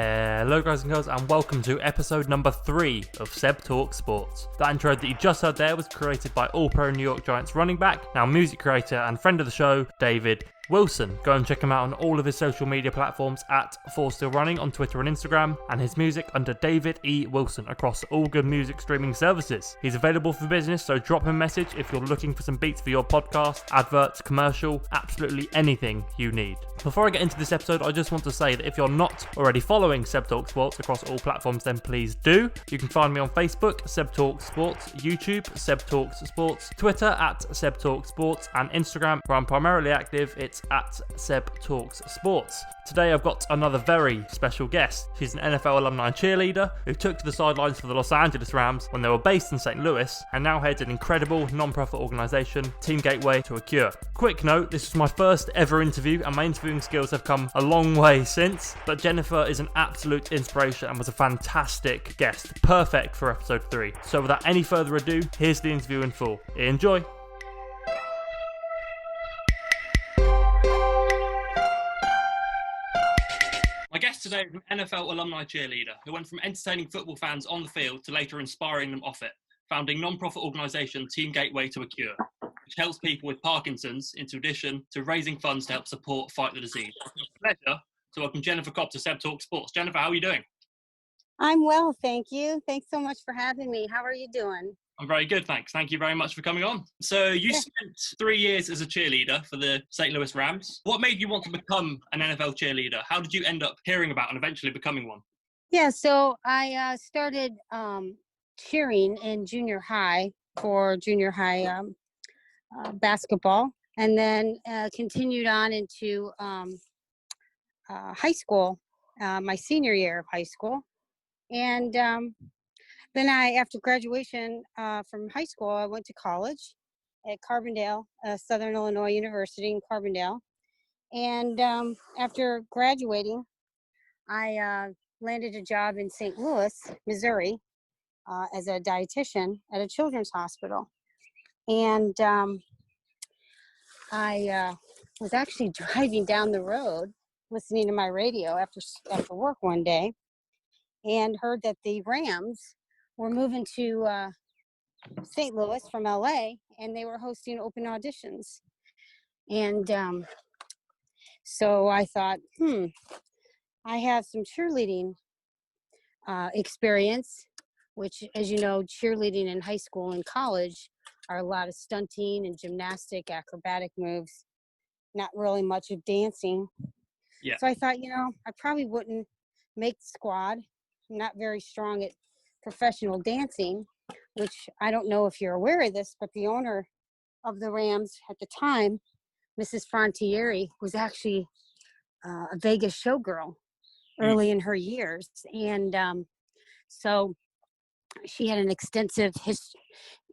Hello guys and girls, and welcome to episode number 3 of SebTalksSports. That intro that you just heard there was created by All-Pro New York Giants running back, now music creator and friend of the show, David Wilson. Go and check him out on all of his social media platforms at 4StillRunning on Twitter and Instagram, and his music under David E. Wilson across all good music streaming services. He's available for business, so drop him a message if you're looking for some beats for your podcast, adverts, commercial, absolutely anything you need. Before I get into this episode, I just want to say that if you're not already following SebTalkSports across all platforms, then please do. You can find me on Facebook, SebTalkSports, YouTube, SebTalksSports, Twitter at SebTalkSports, and Instagram, where I'm primarily active. It's at SebTalksSports. Today I've got another very special guest. She's an NFL alumni cheerleader who took to the sidelines for the Los Angeles Rams when they were based in St. Louis, and now heads an incredible non-profit organisation, Team Gateway to a Cure. Quick note, this was my first ever interview, and my interviewing skills have come a long way since, but Jennifer is an absolute inspiration and was a fantastic guest, perfect for episode 3. So without any further ado, here's the interview in full. Enjoy! My guest today is an NFL alumni cheerleader who went from entertaining football fans on the field to later inspiring them off it, founding non-profit organisation Team Gateway to a Cure, which helps people with Parkinson's in addition to raising funds to help support fight the disease. It's a pleasure to welcome Jennifer Cobb to SebTalkSports. Jennifer, how are you doing? I'm well, thank you. Thanks so much for having me. How are you doing? I'm very good, thanks. Thank you very much for coming on. So you spent 3 years as a cheerleader for the St. Louis Rams. What made you want to become an NFL cheerleader? How did you end up hearing about and eventually becoming one? Yeah, so I started cheering in junior high for junior high basketball, and then continued on into high school, my senior year of high school. And then after graduation from high school, I went to college at Carbondale, Southern Illinois University in Carbondale. And after graduating, I landed a job in St. Louis, Missouri, as a dietitian at a children's hospital. And I was actually driving down the road, listening to my radio after work one day, and heard that the Rams were moving to St. Louis from LA, and they were hosting open auditions. And so I thought, I have some cheerleading experience, which, as you know, cheerleading in high school and college are a lot of stunting and gymnastic, acrobatic moves, not really much of dancing. Yeah. So I thought, I probably wouldn't make the squad. I'm not very strong at professional dancing, which I don't know if you're aware of this, but the owner of the Rams at the time, Mrs. Frontieri, was actually a Vegas showgirl early in her years. And so she had an extensive history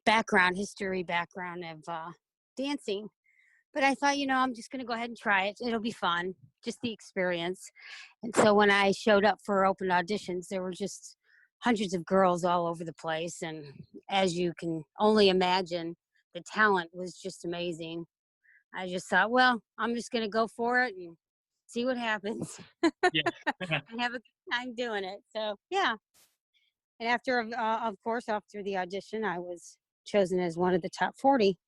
background of dancing. But I thought, I'm just going to go ahead and try it. It'll be fun, just the experience. And so when I showed up for open auditions, there were just hundreds of girls all over the place. And as you can only imagine, the talent was just amazing. I just thought, well, I'm just going to go for it and see what happens. Yeah. And have a good time doing it. So, yeah. And after the audition, I was chosen as one of the top 40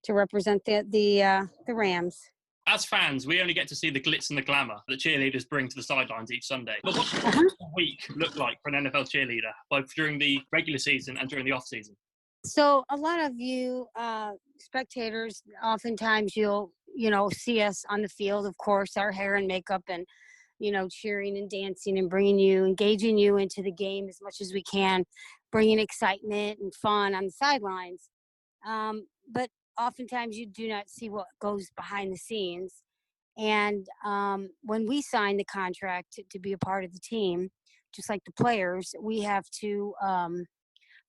to represent the Rams. As fans, we only get to see the glitz and the glamour that cheerleaders bring to the sidelines each Sunday. But what does a week look like for an NFL cheerleader, both during the regular season and during the off-season? So a lot of you spectators, oftentimes you'll see us on the field, of course, our hair and makeup and, cheering and dancing and engaging you into the game as much as we can, bringing excitement and fun on the sidelines. But oftentimes you do not see what goes behind the scenes. And when we sign the contract to be a part of the team, just like the players, we have to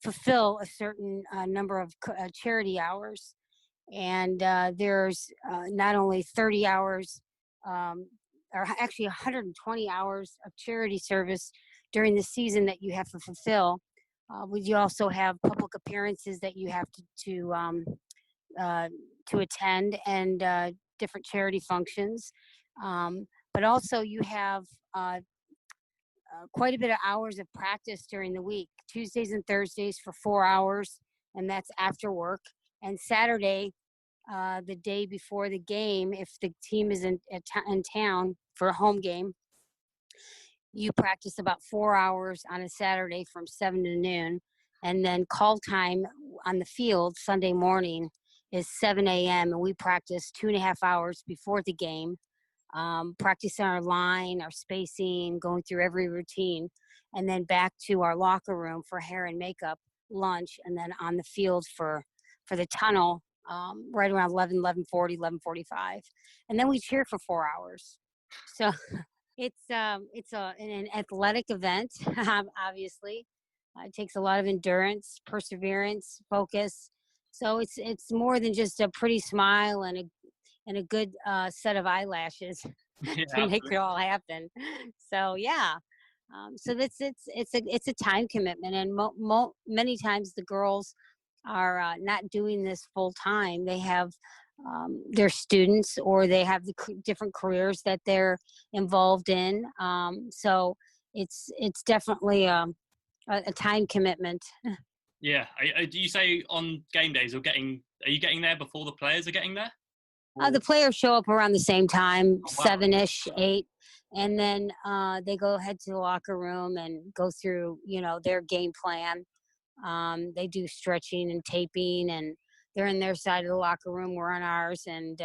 fulfill a certain number of charity hours. And there's not only 30 hours, or actually 120 hours of charity service during the season that you have to fulfill. You also have public appearances that you have to attend, and different charity functions. But also you have quite a bit of hours of practice during the week, Tuesdays and Thursdays for 4 hours, and that's after work. And Saturday, the day before the game, if the team is in town for a home game, you practice about 4 hours on a Saturday from 7 to noon. And then call time on the field Sunday morning is 7 a.m. And we practice 2.5 hours before the game, practicing our line, our spacing, going through every routine, and then back to our locker room for hair and makeup, lunch, and then on the field for the tunnel right around 11:40, 11:45, and then we cheer for 4 hours. So it's an athletic event, obviously. It takes a lot of endurance, perseverance, focus. So it's more than just a pretty smile and a good set of eyelashes Yeah, to make absolutely. it all happen. So yeah, so it's a time commitment, and many times the girls are not doing this full time. They have their students, or they have the different careers that they're involved in. So it's definitely a time commitment. Yeah. Do you say on game days are you getting there before the players are getting there? The players show up around the same time, Oh, wow. 7-ish, 8, and then they go head to the locker room and go through, their game plan. They do stretching and taping, and they're in their side of the locker room. We're on ours, and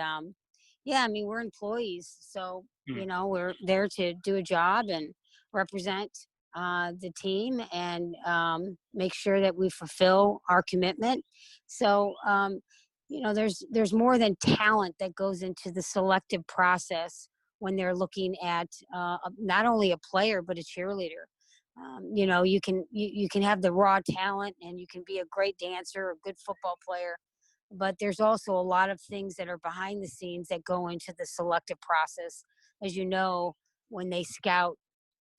yeah, I mean, we're employees, so Hmm. we're there to do a job and represent the team, and make sure that we fulfill our commitment. So there's more than talent that goes into the selective process when they're looking at not only a player but a cheerleader. You can have the raw talent, and you can be a great dancer, a good football player, but there's also a lot of things that are behind the scenes that go into the selective process. As you know, when they scout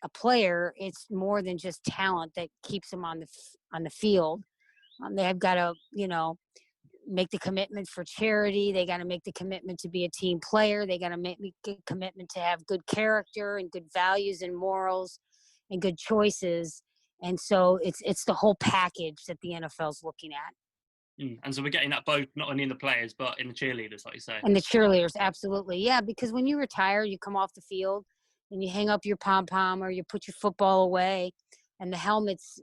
a player, it's more than just talent that keeps them on the field. They have got to make the commitment for charity. They got to make the commitment to be a team player. They got to make a commitment to have good character and good values and morals and good choices. And so it's the whole package that the NFL is looking at. And so we're getting that both not only in the players but in the cheerleaders, like you say. And the cheerleaders, absolutely. Yeah, because when you retire, you come off the field and you hang up your pom pom, or you put your football away, and the helmet's,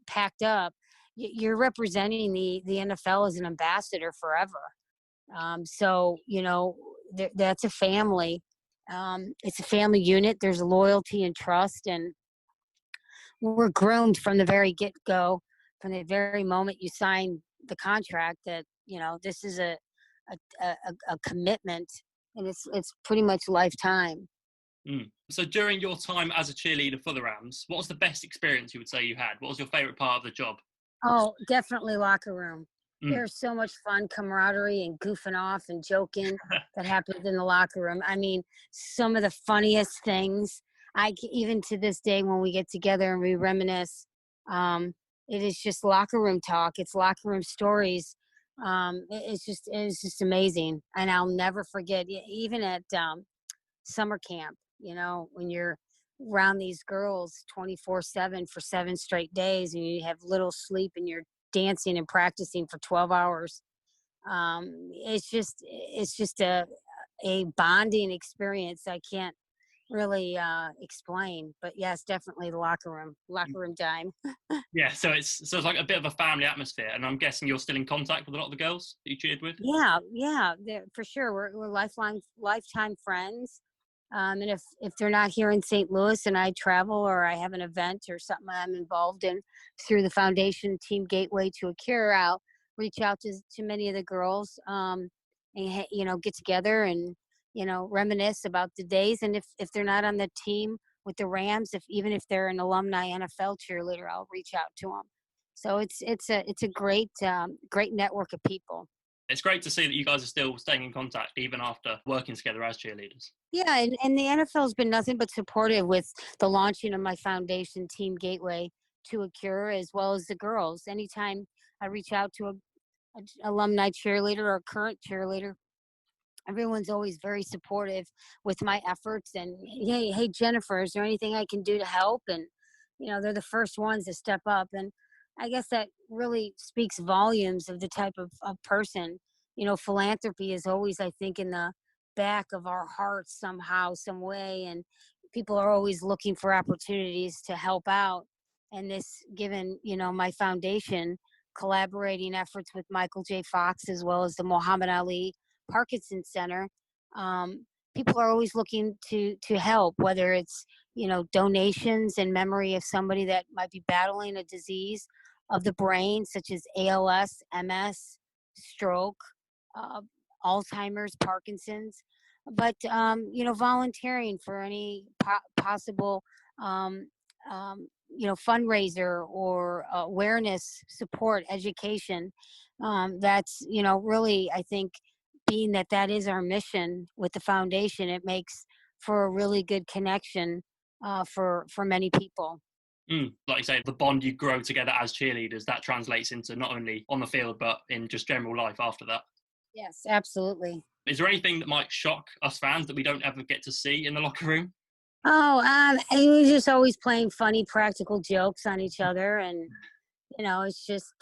packed up. You're representing the NFL as an ambassador forever. So that's a family. It's a family unit. There's loyalty and trust, and we're groomed from the very get go, from the very moment you sign the contract, that this is a commitment, and it's pretty much lifetime. So during your time as a cheerleader for the Rams, what was the best experience you would say you had? What was your favorite part of the job? Oh, definitely locker room. Mm. There's so much fun, camaraderie, and goofing off and joking that happens in the locker room. I mean, some of the funniest things. Even to this day, when we get together and we reminisce, um, it is just locker room talk. It's locker room stories. It's just amazing, and I'll never forget. Even at summer camp, when you're around these girls 24/7 for 7 straight days, and you have little sleep, and you're dancing and practicing for 12 hours. It's just a bonding experience I can't really explain. But yes, definitely the locker room time. Yeah, so it's like a bit of a family atmosphere, and I'm guessing you're still in contact with a lot of the girls that you cheered with. Yeah, yeah, for sure. We're lifetime friends. And if they're not here in St. Louis, and I travel, or I have an event or something I'm involved in through the foundation Team Gateway to a Cure, I'll reach out to many of the girls, and get together and reminisce about the days. And if they're not on the team with the Rams, even if they're an alumni NFL cheerleader, I'll reach out to them. So it's a great network of people. It's great to see that you guys are still staying in contact even after working together as cheerleaders. Yeah, and the NFL's been nothing but supportive with the launching of my foundation, Team Gateway to a Cure, as well as the girls. Anytime I reach out to a alumni cheerleader or a current cheerleader, everyone's always very supportive with my efforts. And hey, Jennifer, is there anything I can do to help? And they're the first ones to step up. And I guess that really speaks volumes of the type of person. Philanthropy is always, I think, in the back of our hearts somehow, some way. And people are always looking for opportunities to help out. And this, given, my foundation, collaborating efforts with Michael J. Fox as well as the Muhammad Ali Parkinson Center, um, people are always looking to help, whether it's donations in memory of somebody that might be battling a disease of the brain, such as ALS, MS, stroke, uh, Alzheimer's, Parkinson's, but volunteering for any possible um, fundraiser or awareness, support, education. That's really, I think, being that is our mission with the foundation, it makes for a really good connection for many people. Like you say, the bond you grow together as cheerleaders, that translates into not only on the field, but in just general life after that. Yes, absolutely. Is there anything that might shock us fans that we don't ever get to see in the locker room? Oh, we're just always playing funny practical jokes on each other. And, it's just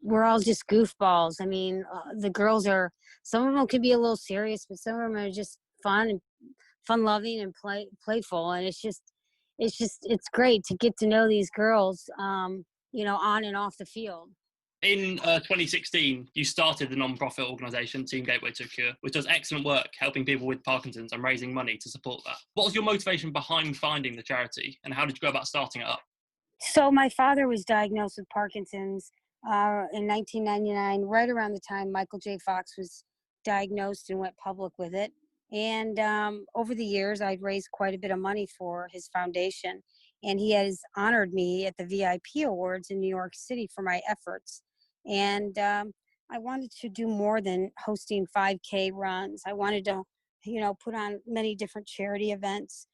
we're all just goofballs. I mean, the girls are, some of them could be a little serious, but some of them are just fun loving and playful. And it's great to get to know these girls, on and off the field. In 2016, you started the non-profit organisation Team Gateway to a Cure, which does excellent work helping people with Parkinson's and raising money to support that. What was your motivation behind finding the charity, and how did you go about starting it up? So my father was diagnosed with Parkinson's in 1999, right around the time Michael J. Fox was diagnosed and went public with it. And over the years, I'd raised quite a bit of money for his foundation. And he has honored me at the VIP Awards in New York City for my efforts. And I wanted to do more than hosting 5K runs. I wanted to, put on many different charity events.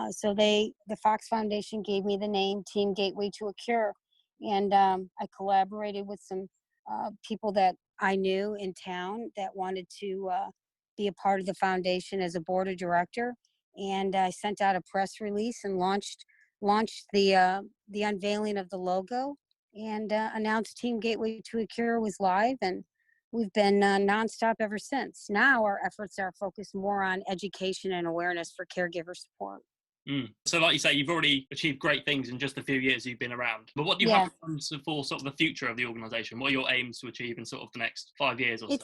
So the Fox Foundation gave me the name Team Gateway to a Cure. And I collaborated with some people that I knew in town that wanted to be a part of the foundation as a board of director. And I sent out a press release and launched the unveiling of the logo, and announced Team Gateway to a Cure was live, and we've been nonstop ever since. Now our efforts are focused more on education and awareness for caregiver support. So like you say, you've already achieved great things in just the few years you've been around. But what do you have for sort of the future of the organisation? What are your aims to achieve in sort of the next 5 years or so?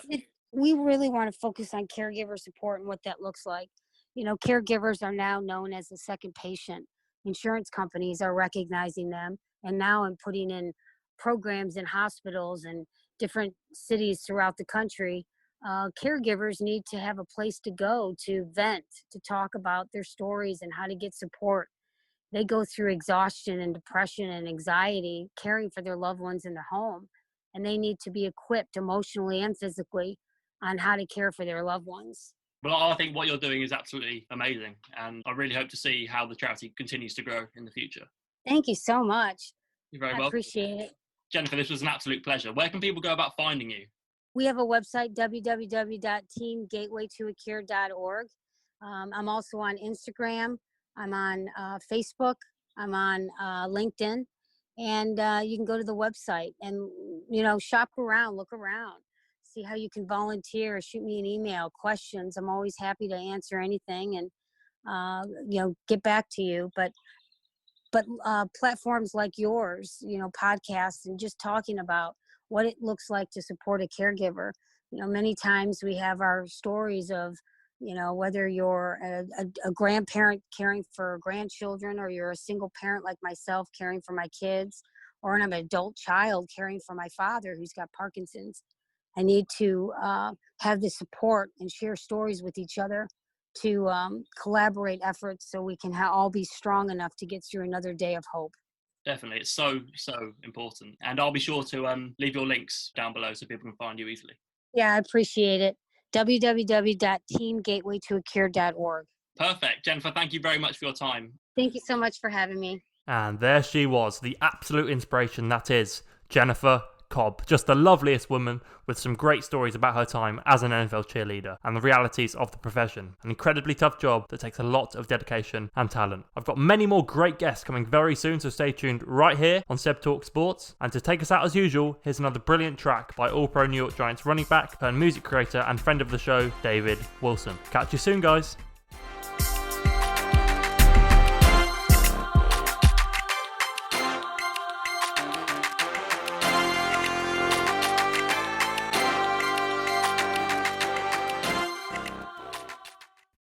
We really want to focus on caregiver support and what that looks like. Caregivers are now known as the second patient. Insurance companies are recognizing them, and now I'm putting in programs in hospitals and different cities throughout the country. Caregivers need to have a place to go to vent, to talk about their stories and how to get support. They go through exhaustion and depression and anxiety caring for their loved ones in the home, and they need to be equipped emotionally and physically on how to care for their loved ones. Well, I think what you're doing is absolutely amazing, and I really hope to see how the charity continues to grow in the future. Thank you so much. You're very welcome. I appreciate it. Jennifer, this was an absolute pleasure. Where can people go about finding you? We have a website, www.teamgatewaytoacure.org. I'm also on Instagram. I'm on Facebook. I'm on LinkedIn. And you can go to the website and, shop around, look around, see how you can volunteer, shoot me an email, questions. I'm always happy to answer anything and, get back to you. But platforms like yours, podcasts, and just talking about what it looks like to support a caregiver. Many times we have our stories of, whether you're a grandparent caring for grandchildren, or you're a single parent like myself caring for my kids, or I'm an adult child caring for my father who's got Parkinson's. I need to have the support and share stories with each other to collaborate efforts so we can all be strong enough to get through another day of hope. Definitely. It's so important. And I'll be sure to leave your links down below so people can find you easily. Yeah, I appreciate it. www.teamgatewaytoacure.org. Perfect. Jennifer, thank you very much for your time. Thank you so much for having me. And there she was, the absolute inspiration that is Jennifer Cobb, just the loveliest woman with some great stories about her time as an NFL cheerleader and the realities of the profession. An incredibly tough job that takes a lot of dedication and talent. I've got many more great guests coming very soon, so stay tuned right here on Seb Talk Sports. And to take us out as usual, here's another brilliant track by All-Pro New York Giants running back, turned music creator and friend of the show, David Wilson. Catch you soon, guys.